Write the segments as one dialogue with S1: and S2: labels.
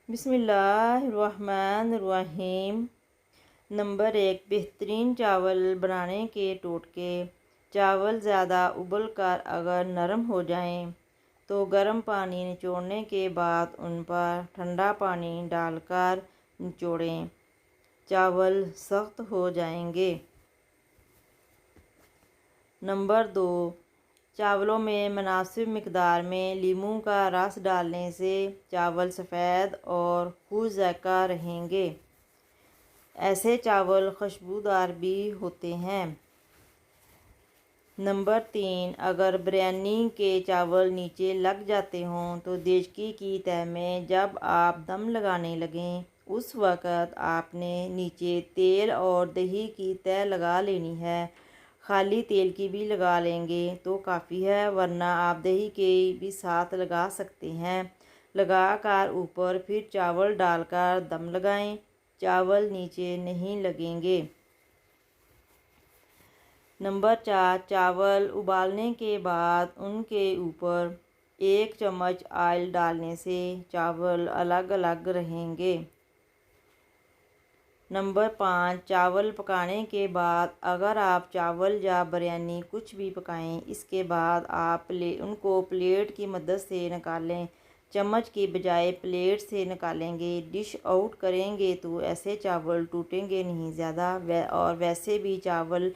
S1: बिस्मिल्लाहिर्रहमानिर्रहीम। नंबर 1, बेहतरीन चावल बनाने के टोटके। चावल ज़्यादा उबल कर अगर नरम हो जाएं तो गर्म पानी निचोड़ने के बाद उन पर ठंडा पानी डालकर निचोड़ें। चावल सख्त हो जाएंगे। नंबर 2, चावलों में मुनासिब मिकदार में लीमू का रस डालने से चावल सफ़ेद और खुश ज़ायका रहेंगे। ऐसे चावल खुशबूदार भी होते हैं। नंबर 3, अगर बिरयानी के चावल नीचे लग जाते हों तो देचकी की तह में जब आप दम लगाने लगें उस वक़्त आपने नीचे तेल और दही की तह लगा लेनी है। खाली तेल की भी लगा लेंगे तो काफ़ी है, वरना आप दही के भी साथ लगा सकते हैं। लगाकर ऊपर फिर चावल डालकर दम लगाएं। चावल नीचे नहीं लगेंगे। नंबर 4, चावल उबालने के बाद उनके ऊपर 1 चम्मच ऑयल डालने से चावल अलग अलग रहेंगे। नंबर 5, चावल पकाने के बाद अगर आप चावल या बिरयानी कुछ भी पकाएं, इसके बाद आप उनको प्लेट की मदद से निकालें। चम्मच की बजाय प्लेट से निकालेंगे। डिश आउट करेंगे तो ऐसे चावल टूटेंगे नहीं ज़्यादा। और वैसे भी चावल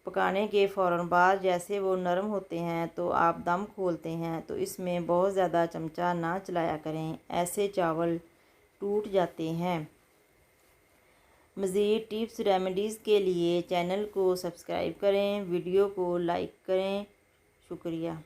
S1: पकाने के फ़ौरन बाद जैसे वो नरम होते हैं तो आप दम खोलते हैं तो इसमें बहुत ज़्यादा चमचा ना चलाया करें, ऐसे चावल टूट जाते हैं। मज़ीद टिप्स रेमेडीज़ के लिए चैनल को सब्सक्राइब करें, वीडियो को लाइक करें। शुक्रिया।